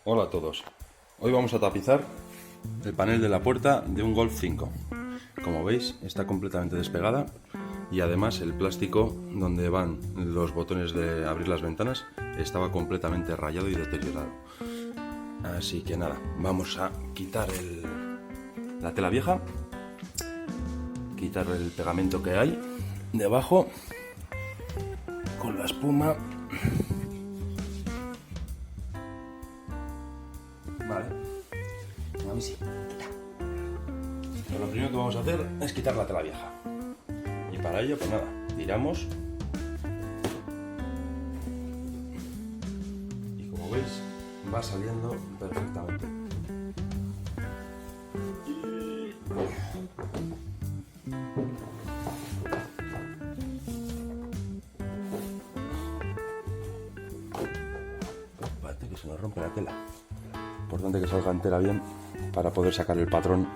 Hola a todos. Hoy vamos a tapizar el panel de la puerta de un Golf 5. Como veis, está completamente despegada y además el plástico donde van los botones de abrir las ventanas estaba completamente rayado y deteriorado. Así que nada, vamos a quitar la tela vieja, quitar el pegamento que hay debajo con la espuma. Vale, a mí sí, quita. Pero lo primero que vamos a hacer es quitar la tela vieja. Y para ello, pues nada, tiramos. Y como veis, va saliendo perfectamente. Parece que se nos rompe la tela. Importante que salga entera bien para poder sacar el patrón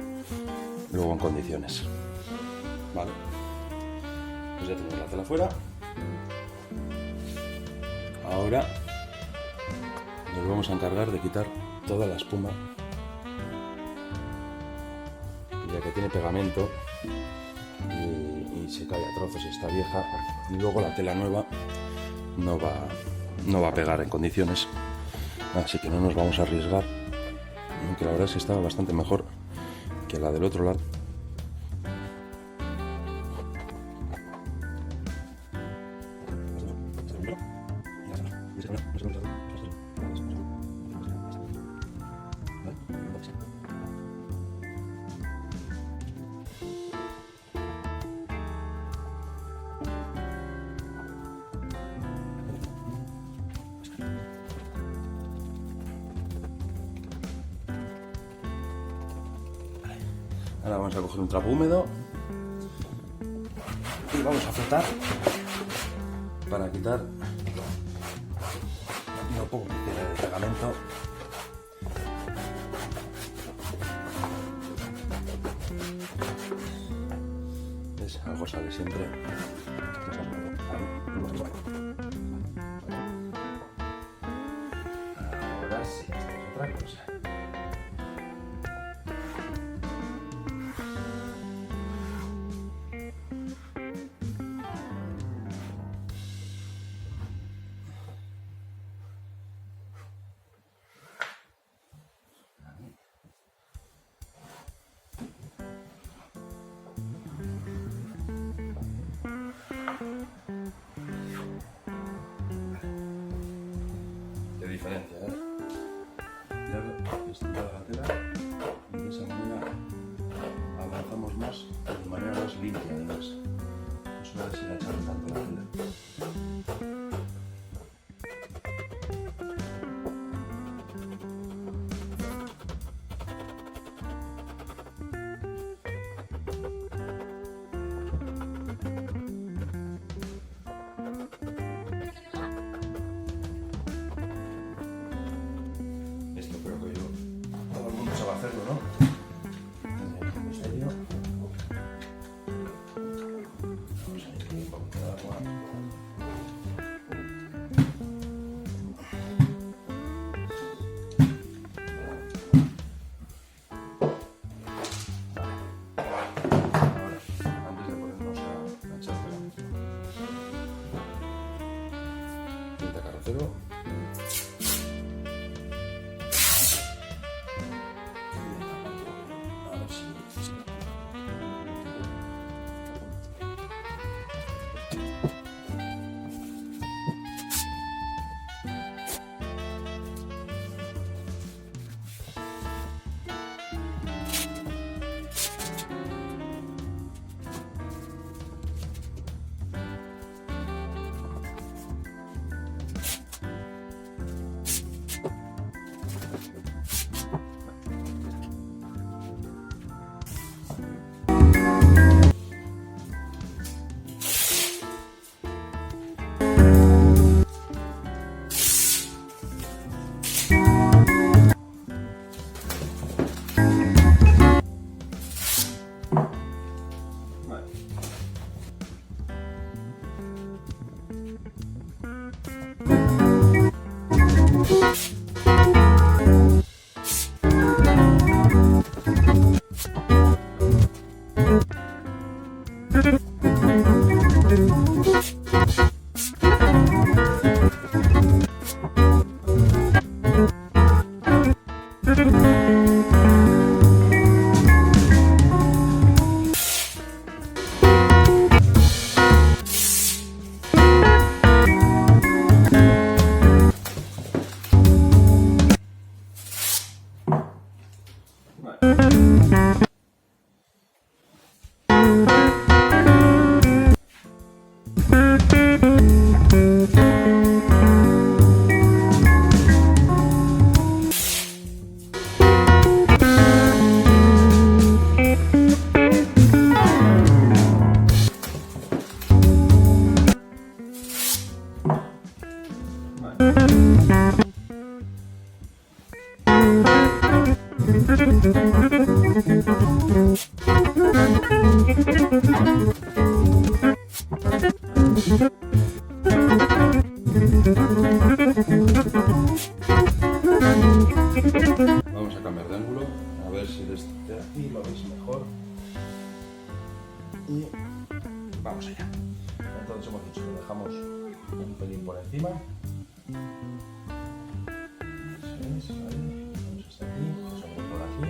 luego en condiciones. Vale, pues ya tenemos la tela fuera. Ahora nos vamos a encargar de quitar toda la espuma, ya que tiene pegamento y se cae a trozos y está vieja, y luego la tela nueva no va a pegar en condiciones, así que no nos vamos a arriesgar, aunque la verdad es que estaba bastante mejor que la del otro lado. Ahora vamos a coger un trapo húmedo y vamos a frotar para quitar lo poco que queda de pegamento. ¿Ves? Algo sale siempre. Ahora sí, esta es otra cosa. Qué diferencia, ¿eh? Ya estirada la tela y de esa manera avanzamos más de manera más limpia, además. No suele sin echar tanto la tela. Esto creo que todo el mundo sabe hacerlo, ¿no? En serio. Vamos a ir un poco de agua. Ahora, antes de ponernos a echar tinta carrocero. Vale. Vamos a cambiar de ángulo, a ver si desde aquí lo veis mejor. Y vamos allá. Entonces hemos dicho que dejamos un pelín por encima. Eso es, ahí. Vamos hasta aquí, que sobre por aquí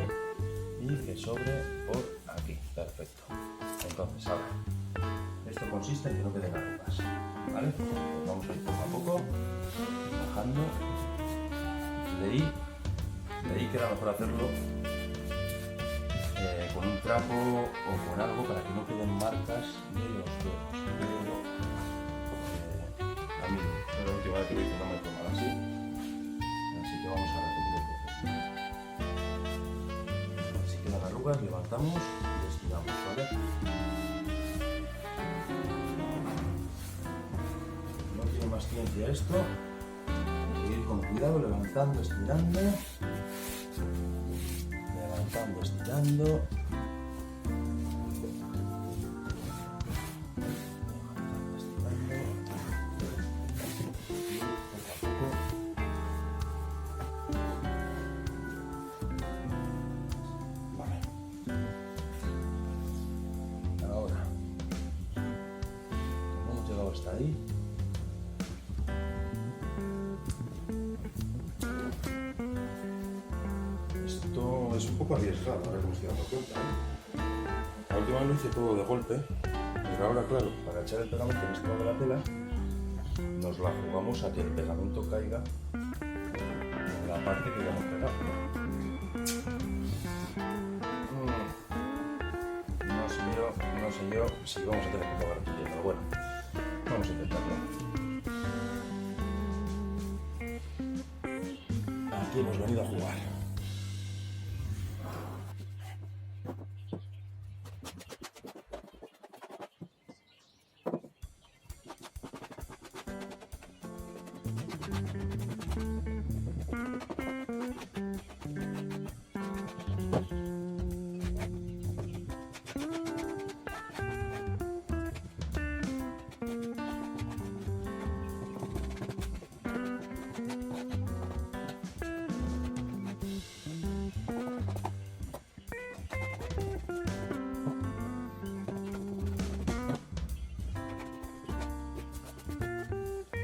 y que sobre por aquí. Perfecto. Entonces ahora, esto consiste en que no queden arrugas, ¿vale? Pues vamos a ir poco a poco, bajando. Leí que era mejor hacerlo con un trapo o con algo para que no queden marcas de los dedos, pero a mí la última vez que lo hice no me fue mal así que vamos a repetir el proceso. Si quedan arrugas, levantamos y estiramos, ¿vale? No tiene más ciencia esto, hay que ir con cuidado, levantando, estirando. Levantando, estirando. Vale. Ahora, hemos llegado hasta ahí. Esto es un poco arriesgado, ahora que me estoy dando cuenta. La última vez lo hice todo de golpe, pero ahora, claro, para echar el pegamento en este lado de la tela, nos la jugamos a que el pegamento caiga en la parte que queremos pegar. No sé yo si vamos a tener que acabar repitiendo, pero bueno, vamos a intentarlo. Aquí hemos venido a jugar.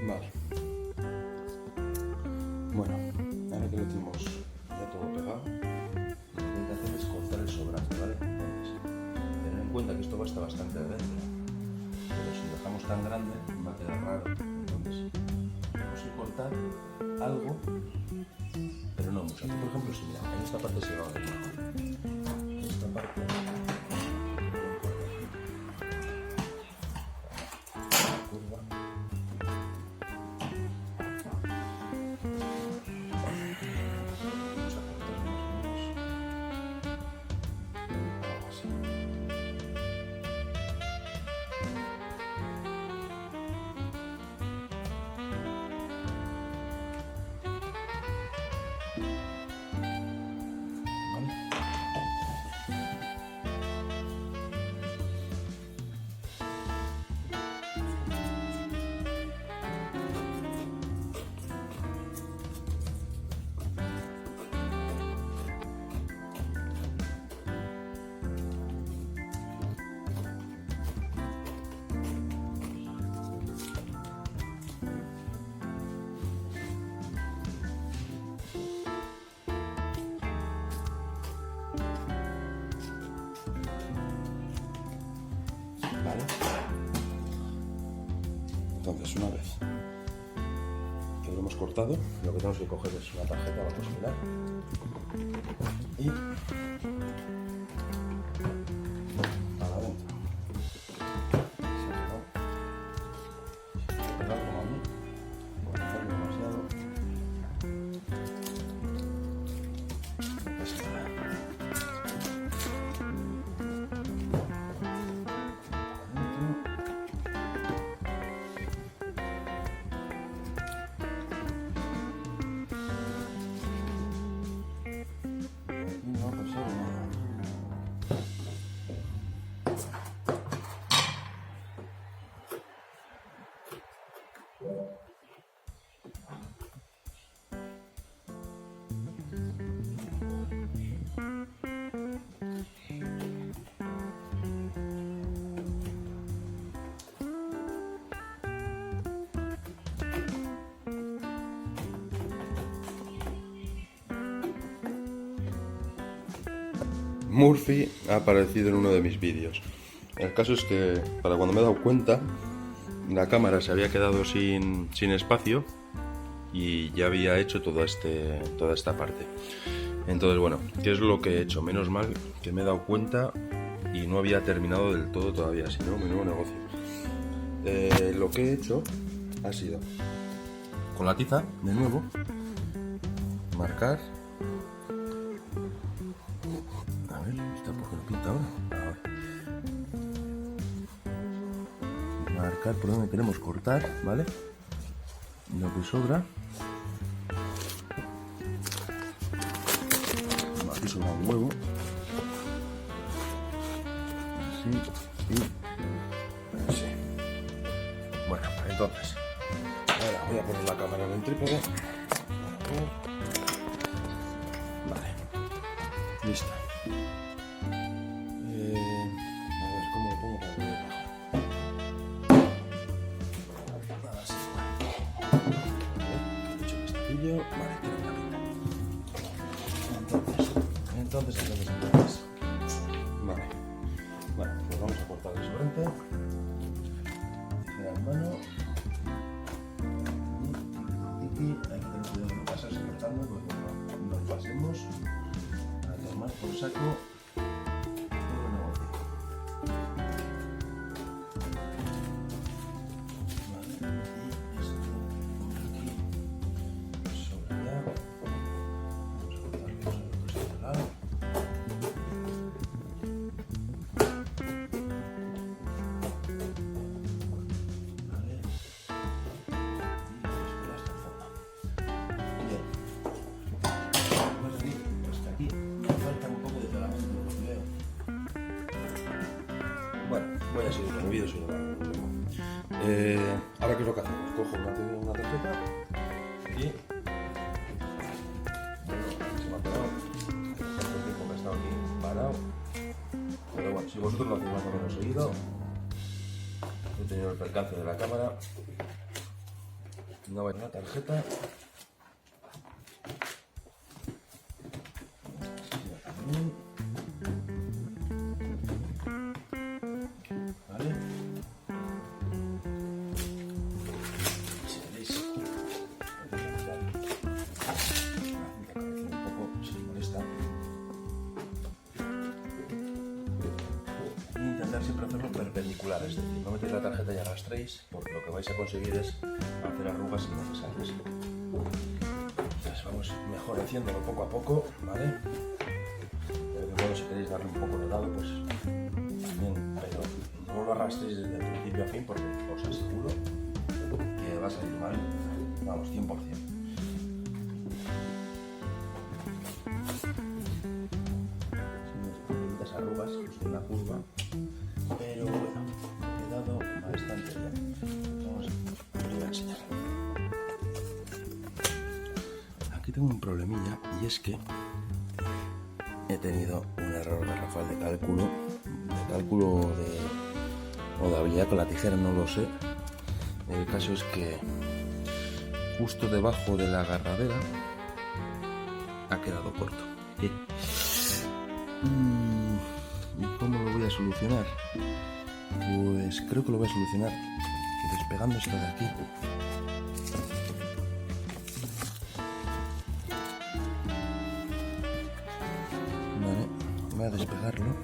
Vale. Bueno, ahora que lo tenemos ya todo pegado, lo que hay que hacer es cortar el sobrante, ¿vale? Entonces, tener en cuenta que esto va a estar bastante adentro, pero si lo dejamos tan grande va a quedar raro. Entonces, tenemos que cortar algo, pero no mucho. Aquí, por ejemplo, si mira, en esta parte se va a ver mejor. Esta parte. ¿Vale? Entonces, una vez que lo hemos cortado, lo que tenemos que coger es una tarjeta, vamos a mirar, y para adentro. Si no, pegar como a mí, por hacerlo demasiado, no pasa nada. Murphy ha aparecido en uno de mis vídeos. El caso es que para cuando me he dado cuenta, la cámara se había quedado sin espacio y ya había hecho toda esta parte. Entonces, bueno, ¿qué es lo que he hecho? Menos mal que me he dado cuenta y no había terminado del todo todavía, si no, menudo negocio. Lo que he hecho ha sido, con la tiza, de nuevo, marcar. A ver, ¿está por qué no pinta ahora? Marcar por donde queremos cortar, ¿vale? Lo que sobra. Aquí sobra un huevo. Así y así. Bueno, entonces, ahora voy a poner la cámara en el trípode. Vale, listo. A ver cómo lo pongo para ponerlo. Así. Vale, he hecho un estillo. Vale, tiene una pinta. Entonces. Vale. Bueno, pues vamos a cortar el sobrante. Tijera en mano. Y hay que tener cuidado de no pasarse cortando porque no nos pasemos. A tomar por saco todo el negocio. Vale, y esto aquí sobre ya. Vamos a cortarlo sobre este lado. Bueno, voy a seguir con el vídeo si no va. Ahora, ¿qué es lo que hacemos? Cojo una tarjeta y se me ha pegado. Tanto tiempo que ha estado aquí parado. Pero bueno, si vosotros lo hacéis más o menos seguido, he tenido el percance de la cámara. No va a una tarjeta. Vale. Si veréis, un poco, si os molesta. Y intentar siempre hacerlo perpendicular, es decir, no metéis la tarjeta y arrastréis, porque lo que vais a conseguir es hacer arrugas innecesarias. Entonces vamos mejor haciéndolo poco a poco, ¿vale? Pero que bueno, si queréis darle un poco de lado, pues bien, pero no lo arrastréis desde el principio a fin porque os aseguro que va a salir mal, vamos, 100%. Pequeñitas arrugas en la curva, pero bueno, ha quedado bastante bien. Vamos, os voy a enseñar. Aquí tengo un problemilla y es que he tenido un error garrafal de cálculo o de habilidad con la tijera, no lo sé. El caso es que justo debajo de la agarradera ha quedado corto. ¿Y cómo lo voy a solucionar? Pues creo que lo voy a solucionar despegando esto de aquí. Vale, voy a despegarlo.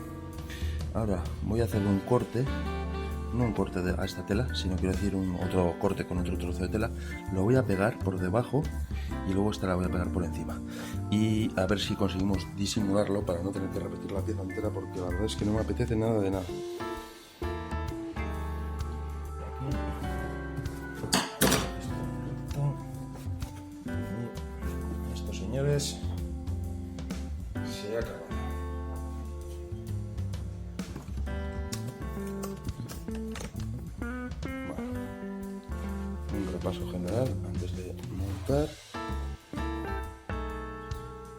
Ahora voy a hacer un corte, no un corte a esta tela, sino quiero decir otro corte con otro trozo de tela. Lo voy a pegar por debajo y luego esta la voy a pegar por encima. Y a ver si conseguimos disimularlo para no tener que repetir la pieza entera, porque la verdad es que no me apetece nada de nada. Y esto, señores, se ha acabado. Un repaso general antes de montar.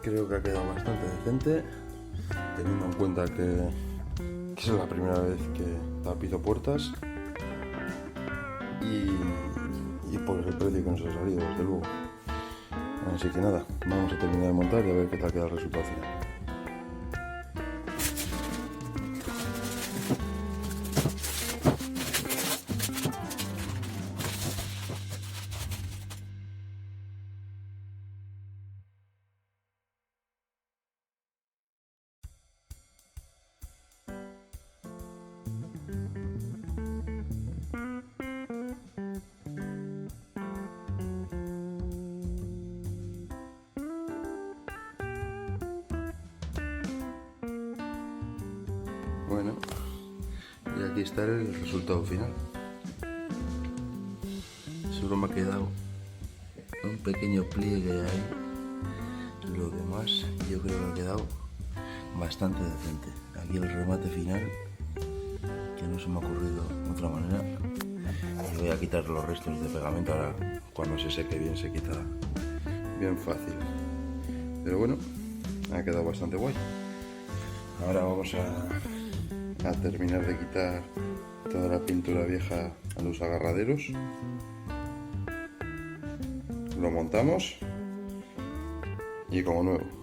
Creo que ha quedado bastante decente, teniendo en cuenta que es la primera vez que tapizo puertas y por el precio que nos ha salido, desde luego. Así que nada, vamos a terminar de montar y a ver qué tal queda el resultado final. Bueno, y aquí está el resultado final. Solo me ha quedado un pequeño pliegue ahí. Lo demás yo creo que ha quedado bastante decente. Aquí el remate final, que no se me ha ocurrido de otra manera. Y voy a quitar los restos de pegamento. Ahora cuando se seque bien se quita bien fácil. Pero bueno, ha quedado bastante guay. Ahora vamos a terminar de quitar toda la pintura vieja a los agarraderos. Lo montamos y como nuevo.